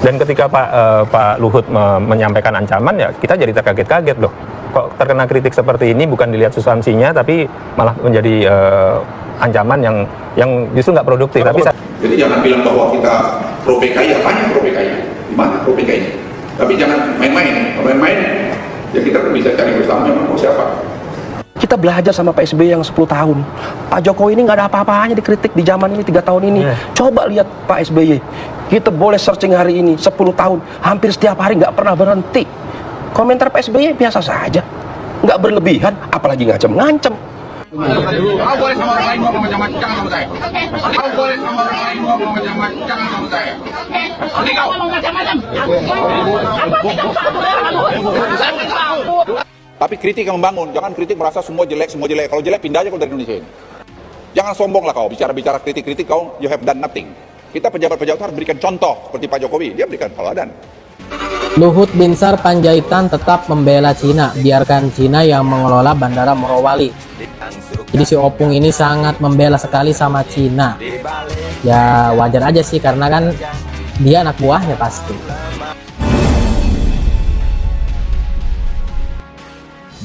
Dan ketika Pak Luhut menyampaikan ancaman, ya kita jadi terkaget-kaget loh. Kok terkena kritik seperti ini bukan dilihat substansinya, tapi malah menjadi ancaman yang justru nggak produktif. Jadi jangan bilang bahwa kita pro PKI, apanya pro PKI? Di mana pro PKI? Tapi jangan main-main. Kalau main-main, ya kita bisa cari bersama mau siapa. Kita belajar sama Pak SBY yang 10 tahun. Pak Jokowi ini nggak ada apa-apanya dikritik di zaman ini 3 tahun ini. Coba lihat Pak SBY. Kita boleh searching hari ini 10 tahun, hampir setiap hari nggak pernah berhenti. Komentar Pak SBY biasa saja, nggak berlebihan, apalagi ngancem-ngancem. Kau boleh sama orang lain ngomong macam-macam, jangan sama saya. Kau boleh sama orang lain ngomong macam-macam, jangan sama saya. Nanti kau ngomong macam-macam. Tapi kritik yang membangun, jangan kritik merasa semua jelek. Kalau jelek pindah aja kalau dari Indonesia ini. Jangan sombong lah kau, bicara kritik kau, you have done nothing. Kita pejabat-pejabat harus berikan contoh, seperti Pak Jokowi, dia berikan teladan. Luhut Binsar Panjaitan tetap membela Cina, biarkan Cina yang mengelola Bandara Morowali. Jadi si Opung ini sangat membela sekali sama Cina. Ya wajar aja sih, karena kan dia anak buahnya pasti.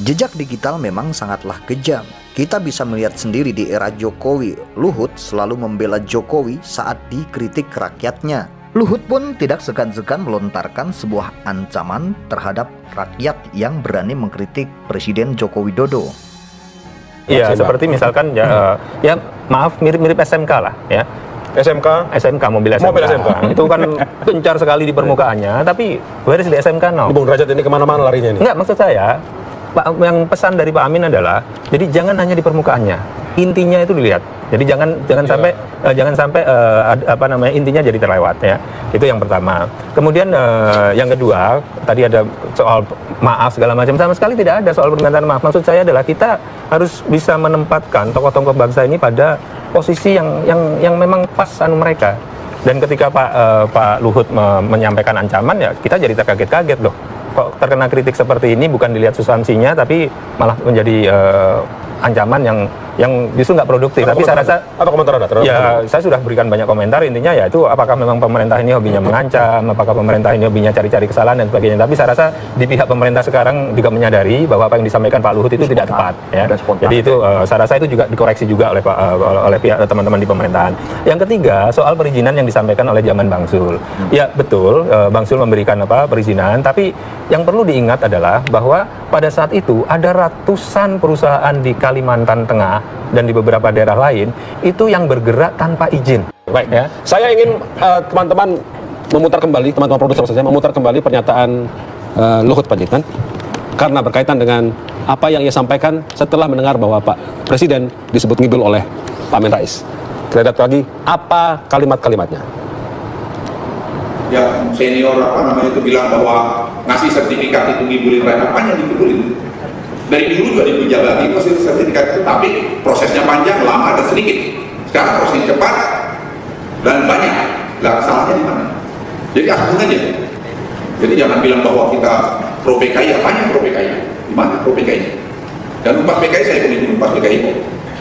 Jejak digital memang sangatlah kejam. Kita bisa melihat sendiri di era Jokowi, Luhut selalu membela Jokowi saat dikritik rakyatnya. Luhut pun tidak segan-segan melontarkan sebuah ancaman terhadap rakyat yang berani mengkritik Presiden Joko Widodo. Iya, seperti misalkan ya maaf mirip-mirip SMK lah ya. SMK mobil SMK. Itu kan gencar sekali di permukaannya, tapi where is di SMK now? Bung Derajat ini kemana-mana larinya ini. Enggak, maksud saya yang pesan dari Pak Amin adalah, jadi jangan hanya di permukaannya, intinya itu dilihat. Jadi jangan sampai intinya jadi terlewat ya. Itu yang pertama. Kemudian yang kedua, tadi ada soal maaf segala macam, sama sekali tidak ada soal permintaan maaf. Maksud saya adalah kita harus bisa menempatkan tokoh-tokoh bangsa ini pada posisi yang memang pas mereka. Dan ketika Pak Luhut menyampaikan ancaman, ya kita jadi terkaget-kaget loh. Kok terkena kritik seperti ini bukan dilihat substansinya, tapi malah menjadi ancaman yang justru nggak produktif. Tapi saya rasa komentar Anda? Ya, saya sudah berikan banyak komentar. Intinya ya itu, apakah memang pemerintah ini hobinya mengancam, apakah pemerintah ini hobinya cari-cari kesalahan dan sebagainya. Tapi saya rasa di pihak pemerintah sekarang juga menyadari bahwa apa yang disampaikan Pak Luhut itu tidak tepat ya. Jadi itu saya rasa itu juga dikoreksi juga oleh pihak teman-teman di pemerintahan. Yang ketiga, soal perizinan yang disampaikan oleh zaman Bang Zul. Ya betul, Bang Zul memberikan perizinan, tapi yang perlu diingat adalah bahwa pada saat itu ada ratusan perusahaan di Kalimantan Tengah dan di beberapa daerah lain itu yang bergerak tanpa izin. Baik ya. Saya ingin teman-teman memutar kembali, teman-teman produser maksud saya, memutar kembali pernyataan Luhut Panjaitan karena berkaitan dengan apa yang ia sampaikan setelah mendengar bahwa Pak Presiden disebut ngibul oleh Pak Amin Rais. Kita lihat lagi apa kalimat-kalimatnya. Yang senior itu bilang bahwa ngasih sertifikat itu ngibulin rakyat, apanya dibulin? Dari dulu juga dijabati proses sertifikat itu, tapi prosesnya panjang, lama dan sedikit. Sekarang prosesnya cepat dan banyak. Lah salahnya di mana? Jadi akun aja. Jadi jangan bilang bahwa kita pro PKI, apanya pro PKI? Di mana pro PKI? Dan umpat PKI saya pun umpat PKI kok.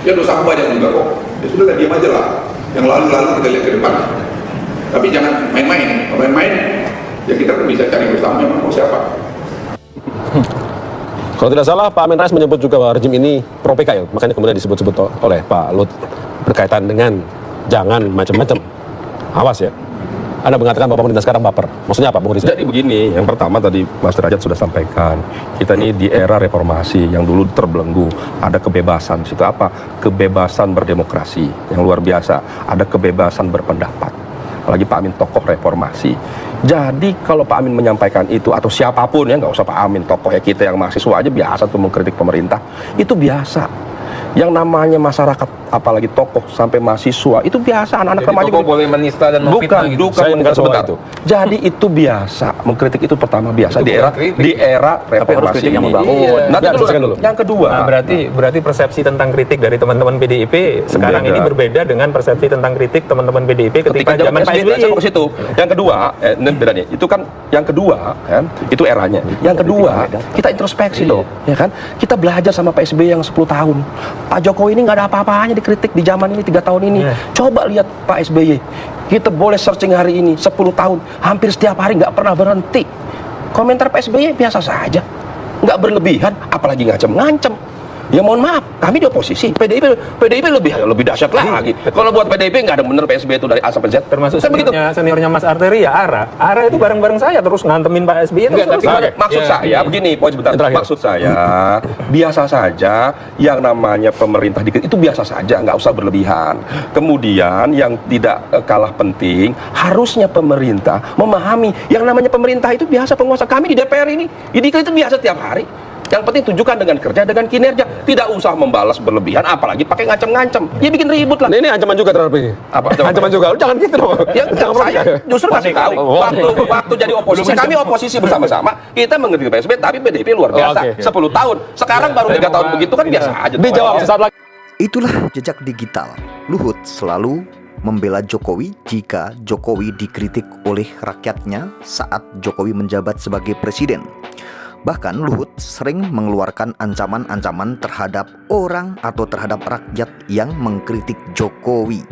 Ya dosa banyak juga kok. Ya sudah diam aja lah. Yang lalu-lalu kita lihat ke depan. Tapi jangan main-main. Kalau main-main, ya kita pun bisa cari bersama mau siapa. Kalau tidak salah, Pak Amin Rais menyebut juga bahwa rejim ini pro PKI, makanya kemudian disebut-sebut oleh Pak Luhut berkaitan dengan jangan macam-macam. Awas ya. Anda mengatakan bahwa pemerintah sekarang baper. Maksudnya apa, Bung Rizal? Jadi begini, yang pertama tadi Mas Derajat sudah sampaikan, kita ini di era reformasi yang dulu terbelenggu, ada kebebasan. Itu apa? Kebebasan berdemokrasi yang luar biasa. Ada kebebasan berpendapat. Apalagi Pak Amin tokoh reformasi. Jadi kalau Pak Amin menyampaikan itu, atau siapapun ya, nggak usah Pak Amin, tokoh ya kita yang mahasiswa aja biasa tuh mengkritik pemerintah, itu biasa. Yang namanya masyarakat, apalagi tokoh sampai mahasiswa, itu biasa. Anak-anak remaja tokoh boleh menista dan memfitnah gitu. Sebentar. Jadi itu biasa, mengkritik itu pertama biasa itu di era reformasi ini. Nanti dulu. Yang kedua, berarti persepsi tentang kritik dari teman-teman PDIP sekarang ini berbeda dengan persepsi tentang kritik teman-teman PDIP ketika zaman Pak SBY. Yang kedua, bedanya itu kan yang kedua, kan, itu eranya. Yang kedua, kita introspeksi loh, ya kan? Kita belajar sama Pak SBY yang 10 tahun. Pak Jokowi ini nggak ada apa-apanya dikritik di zaman ini 3 tahun ini. Coba lihat Pak SBY. Kita boleh searching hari ini 10 tahun, hampir setiap hari nggak pernah berhenti. Komentar Pak SBY biasa saja, nggak berlebihan, apalagi ngancem-ngancem. Ya mohon maaf, kami di oposisi, PDIP lebih dahsyat lagi. Kalau buat PDIP nggak ada bener PSB itu dari A sampai Z. Termasuk Kan begitu. seniornya Mas Arteri ya Ara itu bareng-bareng saya terus ngantemin Pak SBY terus. Enggak, tapi maksud saya begini, poin sebentar. Maksud saya biasa saja yang namanya pemerintah dikritik itu biasa saja, nggak usah berlebihan. Kemudian yang tidak kalah penting, harusnya pemerintah memahami yang namanya pemerintah itu biasa, penguasa kami di DPR ini dikritik biasa tiap hari. Yang penting tunjukkan dengan kerja, dengan kinerja, tidak usah membalas berlebihan, apalagi pakai ngancem-ngancem. Ya bikin ribut lah. Ini ancaman juga terhadap ini. Apa? Ancaman juga. Lu jangan gitu dong. Ya, saya justru kasih tahu. Waktu jadi oposisi, kami oposisi bersama-sama, kita mengkritik PSB, tapi PDIP luar biasa. 10 tahun. Sekarang baru 3 tahun begitu kan biasa aja. Dijawab sesaat lagi. Itulah jejak digital. Luhut selalu membela Jokowi jika Jokowi dikritik oleh rakyatnya saat Jokowi menjabat sebagai presiden. Bahkan Luhut sering mengeluarkan ancaman-ancaman terhadap orang atau terhadap rakyat yang mengkritik Jokowi.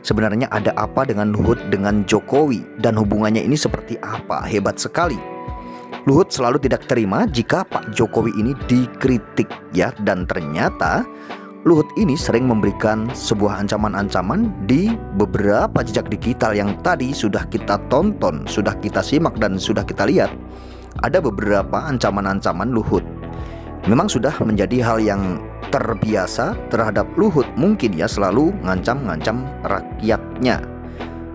Sebenarnya ada apa dengan Luhut dengan Jokowi dan hubungannya ini seperti apa? Hebat sekali. Luhut selalu tidak terima jika Pak Jokowi ini dikritik ya, dan ternyata Luhut ini sering memberikan sebuah ancaman-ancaman di beberapa jejak digital yang tadi sudah kita tonton, sudah kita simak dan sudah kita lihat. Ada beberapa ancaman-ancaman Luhut. Memang sudah menjadi hal yang terbiasa terhadap Luhut, mungkin ya selalu ngancam-ngancam rakyatnya.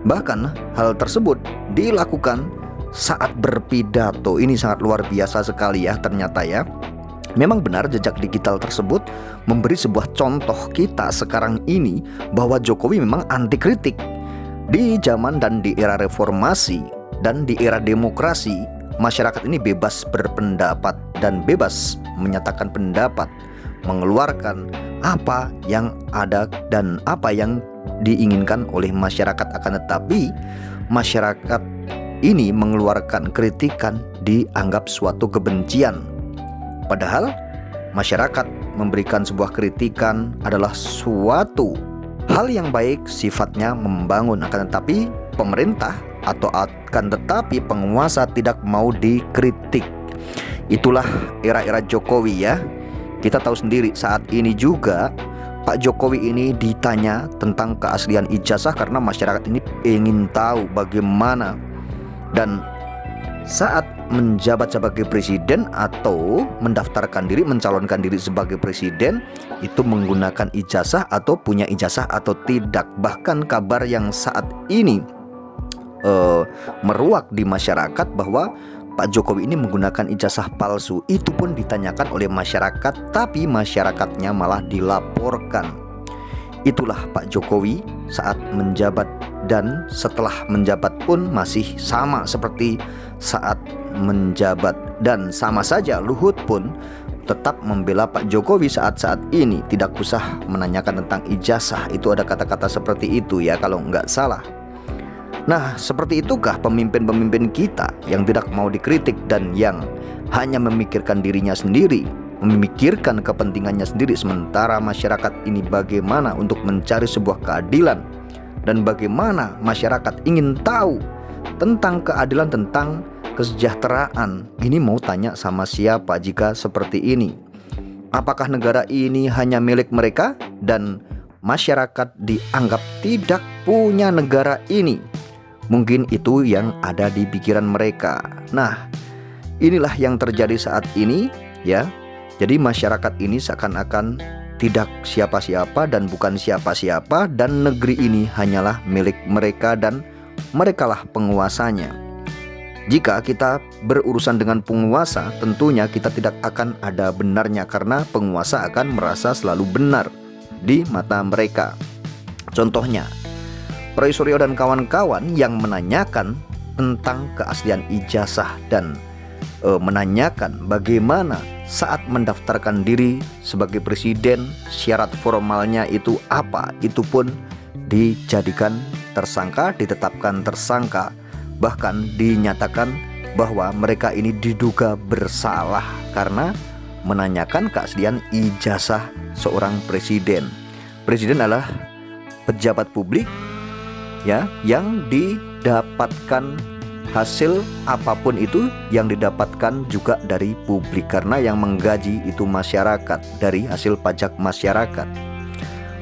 Bahkan hal tersebut dilakukan saat berpidato. Ini sangat luar biasa sekali ya ternyata ya. Memang benar jejak digital tersebut memberi sebuah contoh kita sekarang ini bahwa Jokowi memang anti kritik. Di zaman dan di era reformasi dan di era demokrasi, masyarakat ini bebas berpendapat dan bebas menyatakan pendapat, mengeluarkan apa yang ada dan apa yang diinginkan oleh masyarakat. Akan tetapi masyarakat ini mengeluarkan kritikan dianggap suatu kebencian. Padahal masyarakat memberikan sebuah kritikan adalah suatu hal yang baik, sifatnya membangun. Akan tetapi pemerintah atau akan tetapi penguasa tidak mau dikritik. Itulah era-era Jokowi ya. Kita tahu sendiri saat ini juga Pak Jokowi ini ditanya tentang keaslian ijazah karena masyarakat ini ingin tahu bagaimana. Dan saat menjabat sebagai presiden atau mendaftarkan diri, mencalonkan diri sebagai presiden, itu menggunakan ijazah atau punya ijazah atau tidak. Bahkan kabar yang saat ini meruak di masyarakat bahwa Pak Jokowi ini menggunakan ijazah palsu. Itu pun ditanyakan oleh masyarakat, tapi masyarakatnya malah dilaporkan. Itulah Pak Jokowi saat menjabat dan setelah menjabat pun masih sama seperti saat menjabat. Dan sama saja Luhut pun tetap membela Pak Jokowi saat-saat ini. Tidak usah menanyakan tentang ijazah. Itu ada kata-kata seperti itu ya kalau nggak salah. Nah, seperti itukah pemimpin-pemimpin kita yang tidak mau dikritik dan yang hanya memikirkan dirinya sendiri, memikirkan kepentingannya sendiri, sementara masyarakat ini bagaimana untuk mencari sebuah keadilan dan bagaimana masyarakat ingin tahu tentang keadilan, tentang kesejahteraan. Ini mau tanya sama siapa jika seperti ini? Apakah negara ini hanya milik mereka dan masyarakat dianggap tidak punya negara ini? Mungkin itu yang ada di pikiran mereka. Nah, inilah yang terjadi saat ini ya. Jadi masyarakat ini seakan-akan tidak siapa-siapa dan bukan siapa-siapa, dan negeri ini hanyalah milik mereka dan merekalah penguasanya. Jika kita berurusan dengan penguasa, tentunya kita tidak akan ada benarnya karena penguasa akan merasa selalu benar di mata mereka. Contohnya Roy Suryo dan kawan-kawan yang menanyakan tentang keaslian ijazah dan menanyakan bagaimana saat mendaftarkan diri sebagai presiden syarat formalnya itu apa. Itu pun dijadikan tersangka, ditetapkan tersangka, bahkan dinyatakan bahwa mereka ini diduga bersalah karena menanyakan keaslian ijazah seorang presiden. Presiden adalah pejabat publik ya, yang didapatkan hasil apapun itu yang didapatkan juga dari publik, karena yang menggaji itu masyarakat dari hasil pajak masyarakat.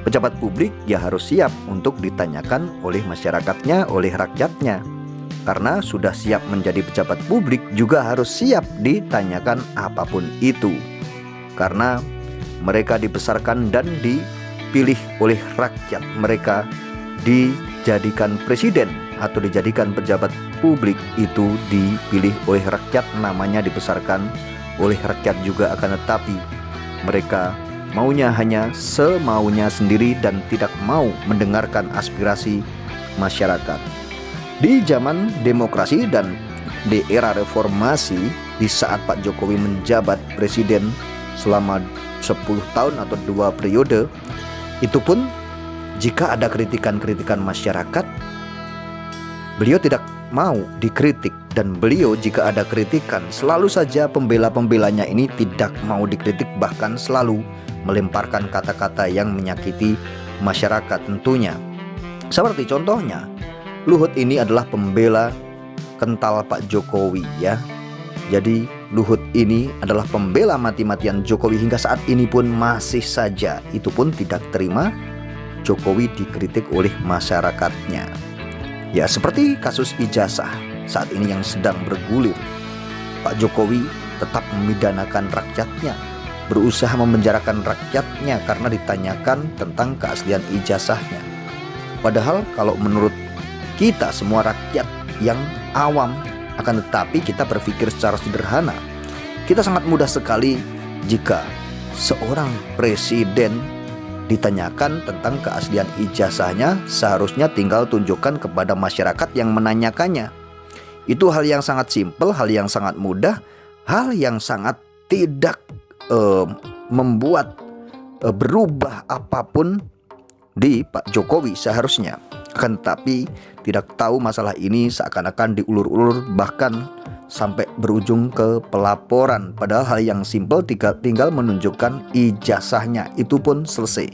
Pejabat publik ya harus siap untuk ditanyakan oleh masyarakatnya, oleh rakyatnya. Karena sudah siap menjadi pejabat publik juga harus siap ditanyakan apapun itu. Karena mereka dibesarkan dan dipilih oleh rakyat, mereka dijadikan presiden atau dijadikan pejabat publik itu dipilih oleh rakyat, namanya dibesarkan oleh rakyat juga, akan tetapi mereka maunya hanya semaunya sendiri dan tidak mau mendengarkan aspirasi masyarakat. Di zaman demokrasi dan di era reformasi, di saat Pak Jokowi menjabat presiden selama 10 tahun atau 2 periode, itu pun jika ada kritikan-kritikan masyarakat, beliau tidak mau dikritik, dan beliau jika ada kritikan selalu saja pembela-pembelanya ini tidak mau dikritik, bahkan selalu melemparkan kata-kata yang menyakiti masyarakat tentunya. Seperti contohnya, Luhut ini adalah pembela kental Pak Jokowi ya. Jadi Luhut ini adalah pembela mati-matian Jokowi, hingga saat ini pun masih saja itu pun tidak terima Jokowi dikritik oleh masyarakatnya. Ya, seperti kasus ijazah saat ini yang sedang bergulir. Pak Jokowi tetap memidanakan rakyatnya, berusaha memenjarakan rakyatnya karena ditanyakan tentang keaslian ijazahnya. Padahal kalau menurut kita semua rakyat yang awam, akan tetapi kita berpikir secara sederhana, kita sangat mudah sekali jika seorang presiden ditanyakan tentang keaslian ijazahnya, seharusnya tinggal tunjukkan kepada masyarakat yang menanyakannya. Itu hal yang sangat simpel, hal yang sangat mudah, hal yang sangat tidak membuat berubah apapun di Pak Jokowi seharusnya. Akan tetapi tidak tahu masalah ini seakan-akan diulur-ulur, bahkan sampai berujung ke pelaporan. Padahal hal yang simpel tinggal menunjukkan ijazahnya, itu pun selesai.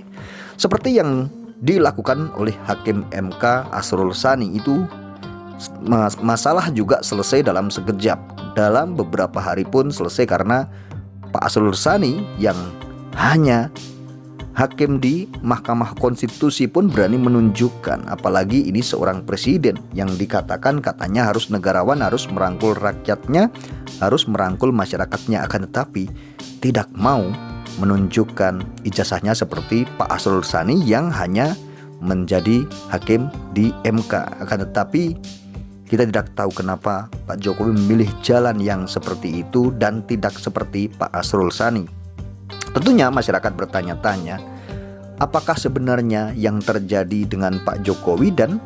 Seperti yang dilakukan oleh Hakim MK Asrul Sani itu, masalah juga selesai dalam sekejap. Dalam beberapa hari pun selesai, karena Pak Asrul Sani yang hanya hakim di Mahkamah Konstitusi pun berani menunjukkan, apalagi ini seorang presiden yang dikatakan katanya harus negarawan, harus merangkul rakyatnya, harus merangkul masyarakatnya, akan tetapi tidak mau menunjukkan ijazahnya seperti Pak Asrul Sani yang hanya menjadi hakim di MK. Akan tetapi kita tidak tahu kenapa Pak Jokowi memilih jalan yang seperti itu dan tidak seperti Pak Asrul Sani. Tentunya masyarakat bertanya-tanya, apakah sebenarnya yang terjadi dengan Pak Jokowi, dan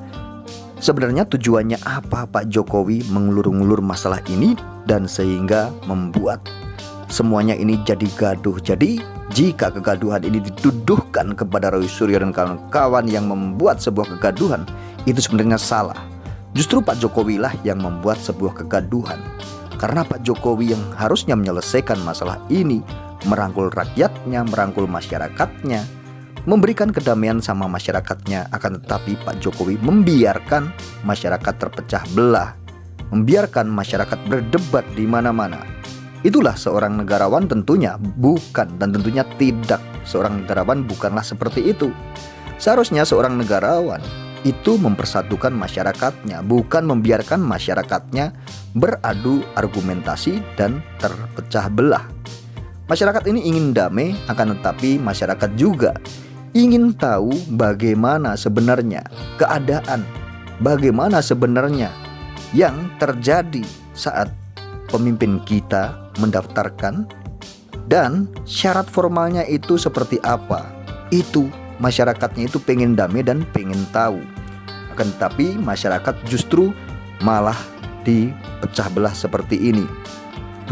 sebenarnya tujuannya apa Pak Jokowi mengulur-ngulur masalah ini dan sehingga membuat semuanya ini jadi gaduh. Jadi jika kegaduhan ini dituduhkan kepada Roy Suryo dan kawan-kawan yang membuat sebuah kegaduhan, itu sebenarnya salah. Justru Pak Jokowi lah yang membuat sebuah kegaduhan, karena Pak Jokowi yang harusnya menyelesaikan masalah ini, merangkul rakyatnya, merangkul masyarakatnya, memberikan kedamaian sama masyarakatnya. Akan tetapi Pak Jokowi membiarkan masyarakat terpecah belah, membiarkan masyarakat berdebat di mana-mana. Itulah seorang negarawan tentunya bukan, dan tentunya tidak. Seorang negarawan bukanlah seperti itu. Seharusnya seorang negarawan itu mempersatukan masyarakatnya, bukan membiarkan masyarakatnya beradu argumentasi dan terpecah belah. Masyarakat ini ingin damai, akan tetapi masyarakat juga ingin tahu bagaimana sebenarnya keadaan, bagaimana sebenarnya yang terjadi saat pemimpin kita mendaftarkan, dan syarat formalnya itu seperti apa. Itu masyarakatnya itu pengen damai dan pengen tahu. Akan tetapi masyarakat justru malah dipecah belah seperti ini.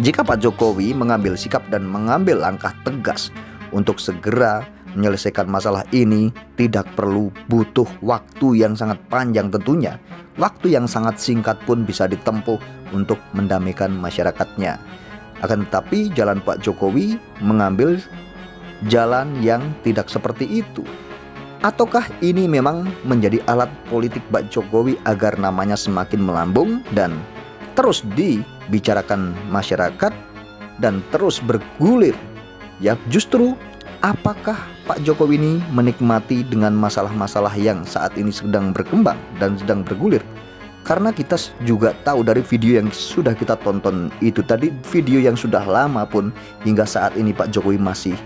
Jika Pak Jokowi mengambil sikap dan mengambil langkah tegas untuk segera menyelesaikan masalah ini, tidak perlu butuh waktu yang sangat panjang tentunya. Waktu yang sangat singkat pun bisa ditempuh untuk mendamaikan masyarakatnya. Akan tetapi jalan Pak Jokowi mengambil jalan yang tidak seperti itu. Ataukah ini memang menjadi alat politik Pak Jokowi agar namanya semakin melambung dan terus dibicarakan masyarakat dan terus bergulir? Ya justru apakah Pak Jokowi ini menikmati dengan masalah-masalah yang saat ini sedang berkembang dan sedang bergulir? Karena kita juga tahu dari video yang sudah kita tonton itu tadi, video yang sudah lama pun hingga saat ini Pak Jokowi masih